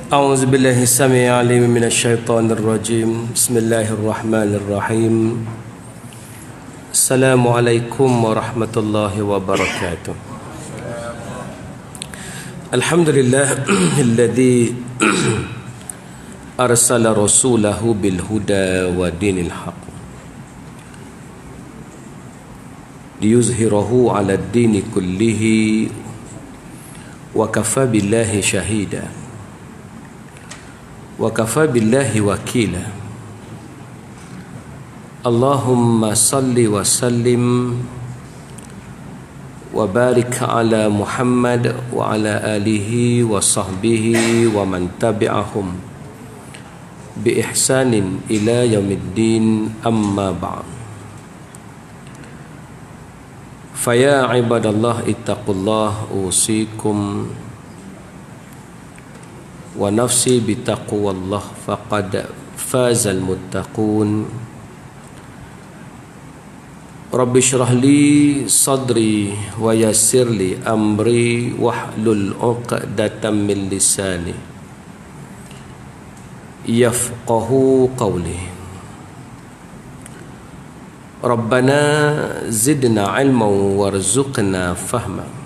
أعوذ بالله السميع العليم من الشيطان الرجيم. بسم الله الرحمن الرحيم. السلام عليكم ورحمة الله وبركاته. الحمد لله الذي أرسل رسوله بالهدى ودين الحق ليظهره على الدين كله وكفى بالله شهيدا وكفى بالله وكيلا. اللهم صل وسلم وبارك على محمد وعلى آله وصحبه ومن تبعهم بإحسان إلى يوم الدين. أما بعد، فيا عباد الله اتقوا الله أوصيكم ونفسي بتقوى الله فقد فاز المتقون. رب اشرح لي صدري ويسر لي أمري واحلل عقدة من لساني يفقهوا قولي. ربنا زدنا علما وارزقنا فهما.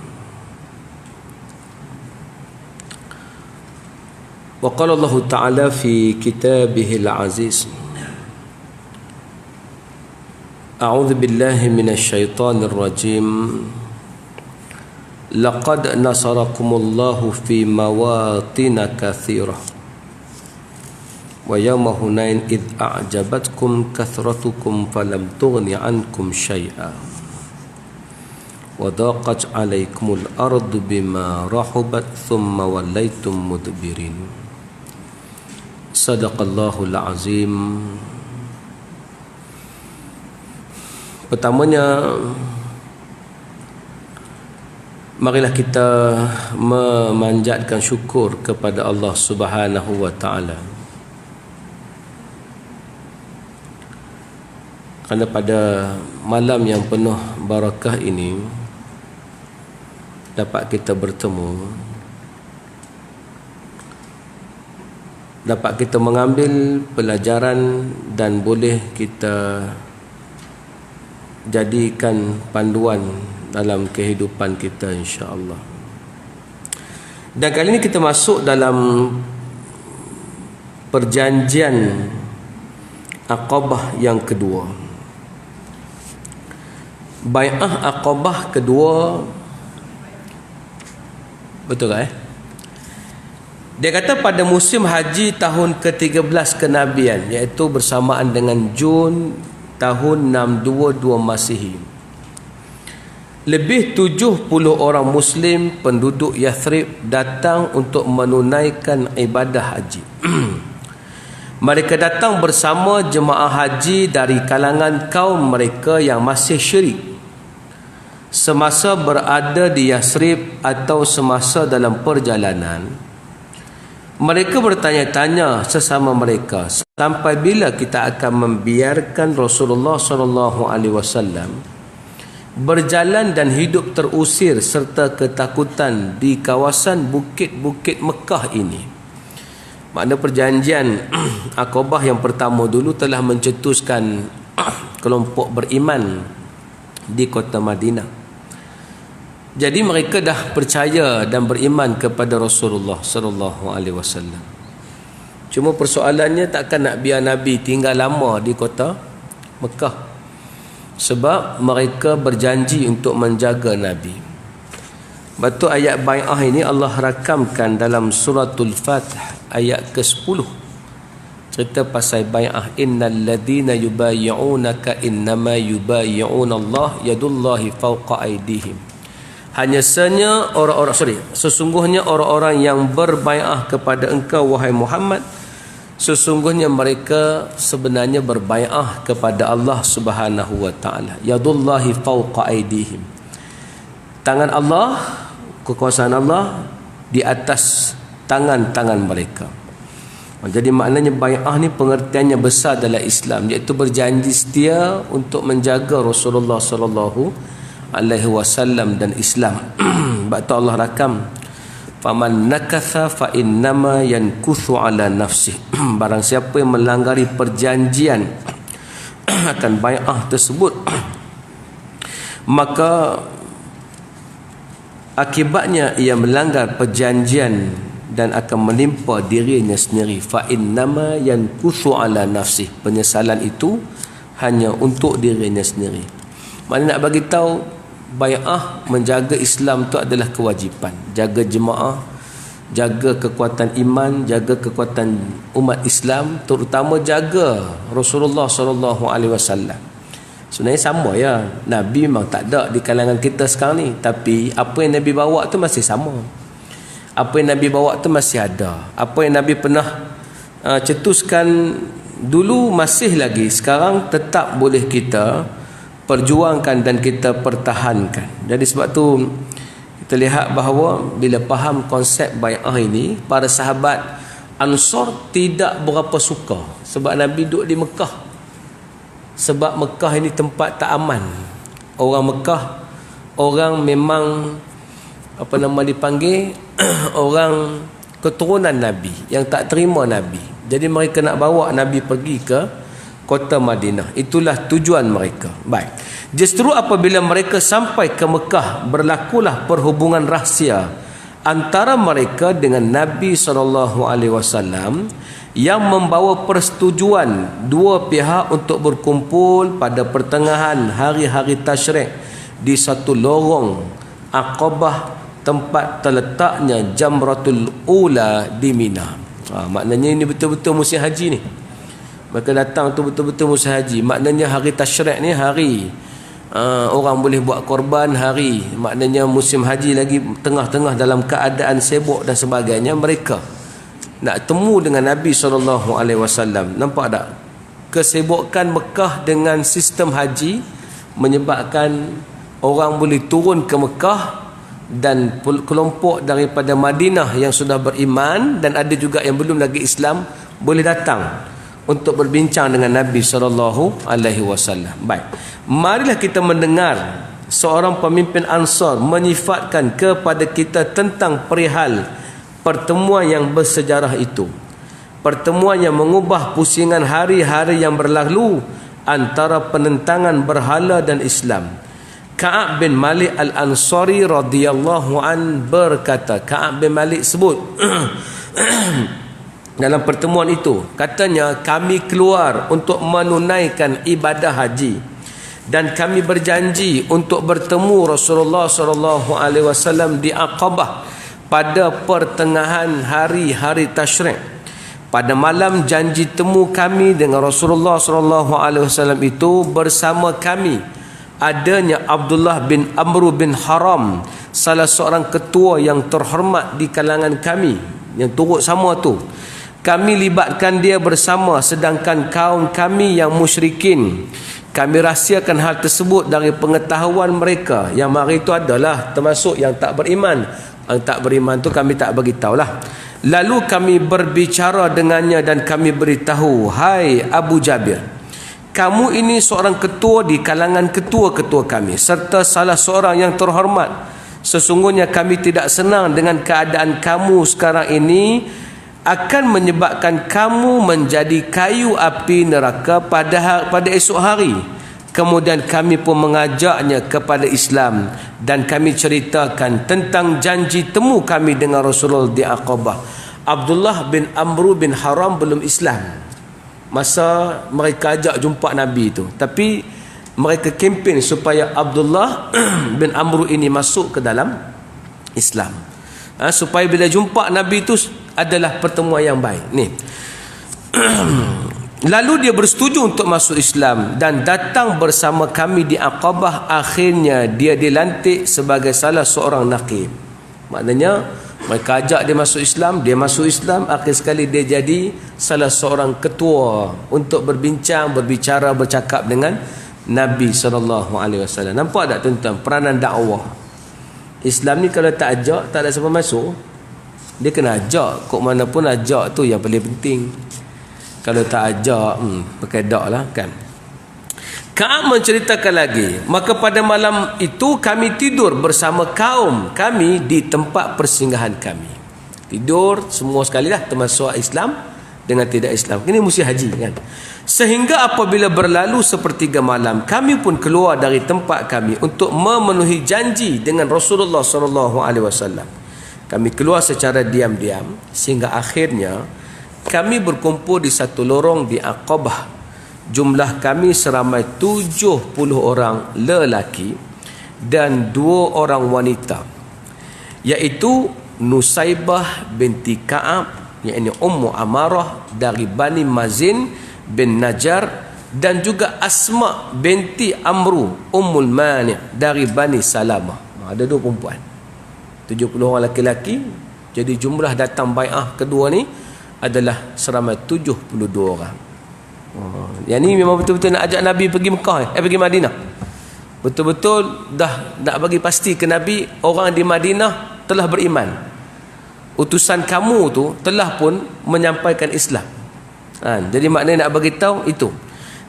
وقال الله تعالى في كتابه العزيز: أعوذ بالله من الشيطان الرجيم. لقد نصركم الله في مواطن كثيرة ويوم هنين إذ أعجبتكم كثرتكم فلم تغن عنكم شيئا وضاقت عليكم الأرض بما رحبت ثم وليتم مدبرين. Sadaqallahul Azim. Pertamanya, marilah kita memanjatkan syukur kepada Allah Subhanahu wa taala. Kerana pada malam yang penuh barakah ini dapat kita bertemu, dapat kita mengambil pelajaran dan boleh kita jadikan panduan dalam kehidupan kita, insya-Allah. Dan kali ini kita masuk dalam perjanjian Aqabah yang kedua. Bai'ah Aqabah kedua, betul tak Dia kata pada musim haji tahun ke-13 kenabian, iaitu bersamaan dengan Jun tahun 622 Masihi, lebih 70 orang Muslim penduduk Yathrib datang untuk menunaikan ibadah haji. Mereka datang bersama jemaah haji dari kalangan kaum mereka yang masih syirik semasa berada di Yathrib atau semasa dalam perjalanan. Mereka bertanya-tanya sesama mereka, sampai bila kita akan membiarkan Rasulullah SAW berjalan dan hidup terusir serta ketakutan di kawasan bukit-bukit Mekah ini? Makna perjanjian Aqabah yang pertama dulu telah mencetuskan kelompok beriman di kota Madinah. Jadi mereka dah percaya dan beriman kepada Rasulullah sallallahu alaihi wasallam. Cuma persoalannya, takkan nak biar Nabi tinggal lama di kota Mekah, sebab mereka berjanji untuk menjaga Nabi. Batu ayat bai'ah ini Allah rakamkan dalam suratul Fath ayat ke-10. Cerita pasal bai'ah, innal ladina yubayyi'unaka innama yubayyi'una Allah yadullahi fawqa aydihim. Sesungguhnya orang-orang yang berbai'ah kepada engkau wahai Muhammad, sesungguhnya mereka sebenarnya berbai'ah kepada Allah Subhanahu wa taala. Yadullahi fawqa aydihim. Tangan Allah, kekuasaan Allah di atas tangan-tangan mereka. Jadi maknanya bai'ah ni pengertiannya besar dalam Islam, iaitu berjanji setia untuk menjaga Rasulullah sallallahu alaihi wasallam dan Islam. Sebab tu Allah rakam faman nakatha fa innama yankuthu ala nafsih. Barang siapa yang melanggari perjanjian akan bai'ah tersebut, maka akibatnya ia melanggar perjanjian dan akan menimpa dirinya sendiri. Fa innama yankuthu ala nafsih. Penyesalan itu hanya untuk dirinya sendiri. Maknanya nak bagi tahu bai'ah menjaga Islam tu adalah kewajipan. Jaga jemaah, jaga kekuatan iman, jaga kekuatan umat Islam, terutama jaga Rasulullah sallallahu alaihi wasallam. Sebenarnya sama ya. Nabi memang tak ada di kalangan kita sekarang ni, tapi apa yang Nabi bawa tu masih sama. Apa yang Nabi bawa tu masih ada. Apa yang Nabi pernah cetuskan dulu masih lagi, sekarang tetap boleh kita perjuangkan dan kita pertahankan. Jadi sebab tu kita lihat bahawa bila faham konsep bai'ah ini, para sahabat Ansar tidak berapa suka sebab Nabi duduk di Mekah. Sebab Mekah ini tempat tak aman. Orang Mekah, orang memang apa nama dipanggil orang keturunan Nabi yang tak terima Nabi. Jadi mereka nak bawa Nabi pergi ke kota Madinah. Itulah tujuan mereka. Baik. Justru apabila mereka sampai ke Mekah, berlakulah perhubungan rahsia antara mereka dengan Nabi SAW yang membawa persetujuan dua pihak untuk berkumpul pada pertengahan hari-hari tasyrik di satu lorong Aqabah, tempat terletaknya Jamratul Ula di Mina. Maknanya ini betul-betul musim haji ni. Mereka datang tu betul-betul musim haji. Maknanya hari tasyrik ni hari orang boleh buat korban, hari maknanya musim haji lagi, tengah-tengah dalam keadaan sibuk dan sebagainya, mereka nak temu dengan Nabi SAW. Nampak tak? Kesibukan Mekah dengan sistem haji menyebabkan orang boleh turun ke Mekah, dan kelompok daripada Madinah yang sudah beriman dan ada juga yang belum lagi Islam boleh datang untuk berbincang dengan Nabi SAW. Baik, marilah kita mendengar seorang pemimpin Ansar menyifatkan kepada kita tentang perihal pertemuan yang bersejarah itu. Pertemuan yang mengubah pusingan hari-hari yang berlalu antara penentangan berhala dan Islam. Ka'ab bin Malik Al-Ansari radhiyallahu an berkata, Ka'ab bin Malik sebut dalam pertemuan itu, katanya, kami keluar untuk menunaikan ibadah haji dan kami berjanji untuk bertemu Rasulullah SAW di Aqabah pada pertengahan hari-hari tasyrik. Pada malam janji temu kami dengan Rasulullah SAW itu, bersama kami adanya Abdullah bin Amr bin Haram, salah seorang ketua yang terhormat di kalangan kami, yang turut sama tu. Kami libatkan dia bersama, sedangkan kaum kami yang musyrikin, kami rahsiakan hal tersebut dari pengetahuan mereka. Yang mari itu adalah termasuk yang tak beriman. Yang tak beriman tu kami tak beritahulah. Lalu kami berbicara dengannya dan kami beritahu, hai Abu Jabir, kamu ini seorang ketua di kalangan ketua-ketua kami, serta salah seorang yang terhormat. Sesungguhnya kami tidak senang dengan keadaan kamu sekarang ini, akan menyebabkan kamu menjadi kayu api neraka pada esok hari. Kemudian kami pun mengajaknya kepada Islam dan kami ceritakan tentang janji temu kami dengan Rasulullah di Aqabah. Abdullah bin Amr bin Haram belum Islam masa mereka ajak jumpa Nabi itu, tapi mereka kempen supaya Abdullah bin Amr ini masuk ke dalam Islam, supaya bila jumpa Nabi itu adalah pertemuan yang baik ni. Lalu dia bersetuju untuk masuk Islam dan datang bersama kami di Aqabah. Akhirnya dia dilantik sebagai salah seorang naqib. Maknanya mereka ajak dia masuk Islam, dia masuk Islam, akhir sekali dia jadi salah seorang ketua untuk berbincang, berbicara, bercakap dengan Nabi SAW. Nampak tak tuan-tuan peranan dakwah Islam ni? Kalau tak ajak, tak ada siapa masuk. Dia kena ajak, kok mana pun ajak tu yang paling penting. Kalau tak ajak, pakai dak lah kan. Ka'ab menceritakan lagi, maka pada malam itu kami tidur bersama kaum kami di tempat persinggahan kami. Tidur semua sekali lah, termasuk Islam dengan tidak Islam. Ini mesti haji kan. Sehingga apabila berlalu sepertiga malam, kami pun keluar dari tempat kami untuk memenuhi janji dengan Rasulullah SAW. Kami keluar secara diam-diam sehingga akhirnya kami berkumpul di satu lorong di Aqabah. Jumlah kami seramai 70 orang lelaki dan 2 orang wanita, iaitu Nusaibah binti Ka'ab, yakni Ummu Amarah dari Bani Mazin bin Najjar, dan juga Asma binti Amru Ummul Mani' dari Bani Salamah. Ada 2 perempuan, 70 orang lelaki. Jadi jumlah datang bai'ah kedua ni adalah seramai 72 orang. Yang ni memang betul-betul nak ajak Nabi pergi Mekah, pergi Madinah. Betul-betul dah nak bagi pasti ke Nabi, orang di Madinah telah beriman. Utusan kamu tu telah pun menyampaikan Islam. Jadi maknanya nak bagi tahu itu.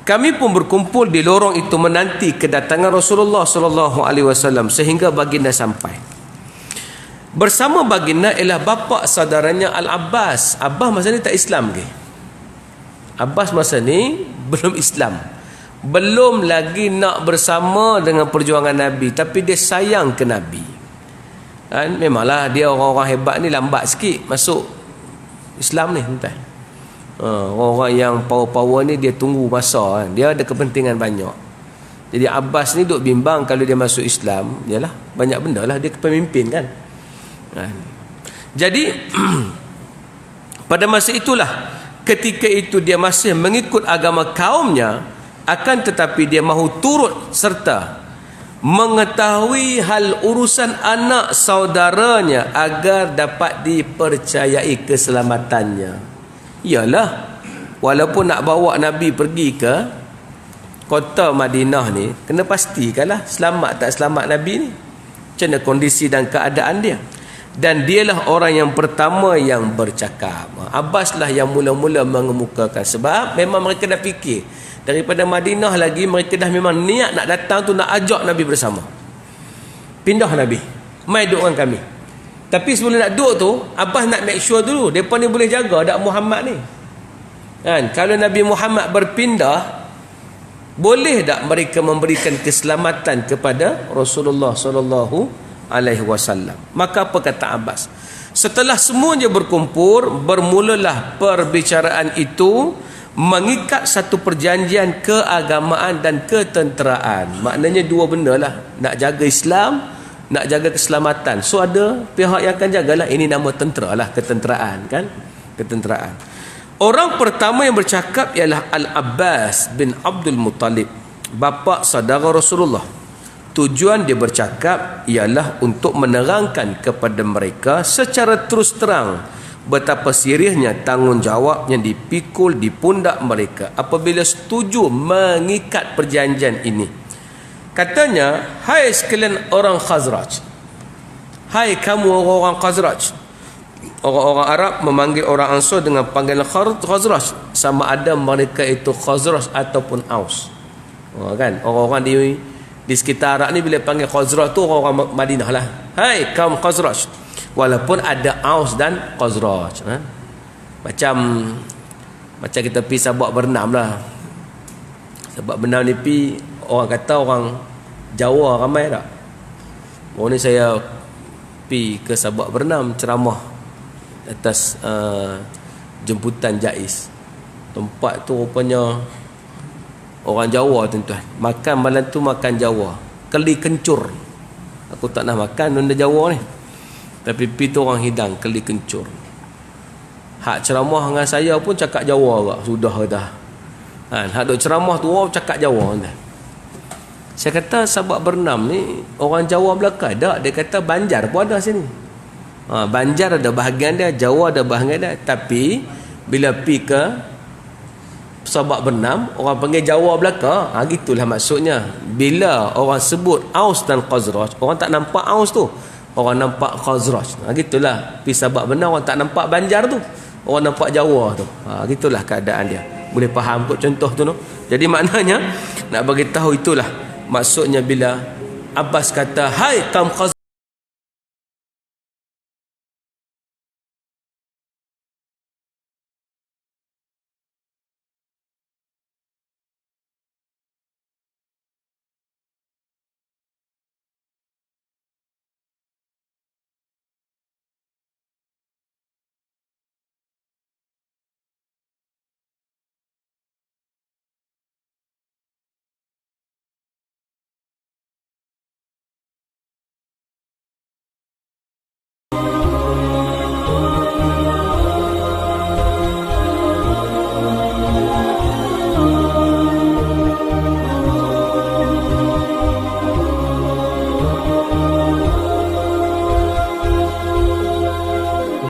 Kami pun berkumpul di lorong itu menanti kedatangan Rasulullah SAW sehingga baginda sampai. Bersama baginda ialah bapa saudaranya Al-Abbas. Abbas masa ni tak Islam ke? Abbas masa ni belum Islam, belum lagi nak bersama dengan perjuangan Nabi, tapi dia sayang ke Nabi. Memanglah dia orang-orang hebat ni lambat sikit masuk Islam ni, entah. Orang-orang yang power-power ni dia tunggu masa, dia ada kepentingan banyak. Jadi Abbas ni duk bimbang kalau dia masuk Islam, yalah banyak benda lah, dia pemimpin kan. Jadi pada masa itulah, ketika itu dia masih mengikut agama kaumnya, akan tetapi dia mahu turut serta mengetahui hal urusan anak saudaranya agar dapat dipercayai keselamatannya. Iyalah, walaupun nak bawa Nabi pergi ke kota Madinah ni, kena pastikanlah selamat tak selamat Nabi ni, macam mana kondisi dan keadaan dia. Dan dialah orang yang pertama yang bercakap. Abbas lah yang mula-mula mengemukakan. Sebab memang mereka dah fikir, daripada Madinah lagi mereka dah memang niat nak datang tu, nak ajak Nabi bersama. Pindah Nabi, mai duduk dengan kami. Tapi sebelum nak duduk tu, Abbas nak make sure dulu mereka ni boleh jaga tak Muhammad ni kan. Kalau Nabi Muhammad berpindah, boleh tak mereka memberikan keselamatan kepada Rasulullah SAW? Maka apa kata Abbas? Setelah semuanya berkumpul, bermulalah perbicaraan itu mengikat satu perjanjian keagamaan dan ketenteraan. Maknanya 2 benda lah, nak jaga Islam, nak jaga keselamatan. So ada pihak yang akan jagalah. Ini nama tentera lah, ketenteraan kan, ketenteraan. Orang pertama yang bercakap ialah Al-Abbas bin Abdul Muttalib, bapa saudara Rasulullah. Tujuan dia bercakap ialah untuk menerangkan kepada mereka secara terus terang betapa seriusnya tanggungjawab yang dipikul di pundak mereka apabila setuju mengikat perjanjian ini. Katanya, hai sekalian orang Khazraj, hai kamu orang-orang Khazraj. Orang-orang Arab memanggil orang Ansar dengan panggilan Khazraj, sama ada mereka itu Khazraj ataupun Aus. Kan orang-orang di sekitar Arab ni bila panggil Khazraj tu orang-orang Madinah lah. Hai kaum Khazraj. Walaupun ada Aus dan Khazraj. Macam kita pergi Sabak Bernam lah. Sabak Bernam ni pergi, orang kata orang Jawa ramai tak? Orang ni saya pergi ke Sabak Bernam ceramah atas jemputan Jais. Tempat tu rupanya orang Jawa tuan-tuan. Makan malam tu makan Jawa, keli kencur. Aku tak nak makan benda Jawa ni, tapi pi tu orang hidang keli kencur. Hak ceramah dengan saya pun cakap Jawa agak sudah dah. Hak duk ceramah tu orang cakap Jawa tuan. Saya kata Sabak Bernam ni orang Jawa belaka tak? Dia kata Banjar pun ada sini. Banjar ada bahagian dia, Jawa ada bahagian dia. Tapi bila pi ke Sabak Bernam, orang panggil Jawa belaka. Gitulah maksudnya. Bila orang sebut Aus dan Khazraj, orang tak nampak Aus tu, orang nampak Khazraj. Gitulah. Pergi Sabak Bernam, orang tak nampak Banjar tu, orang nampak Jawa tu. Gitulah keadaan dia. Boleh faham kot contoh tu no? Jadi maknanya nak bagi tahu itulah maksudnya bila Abbas kata, hai kaum Khazraj,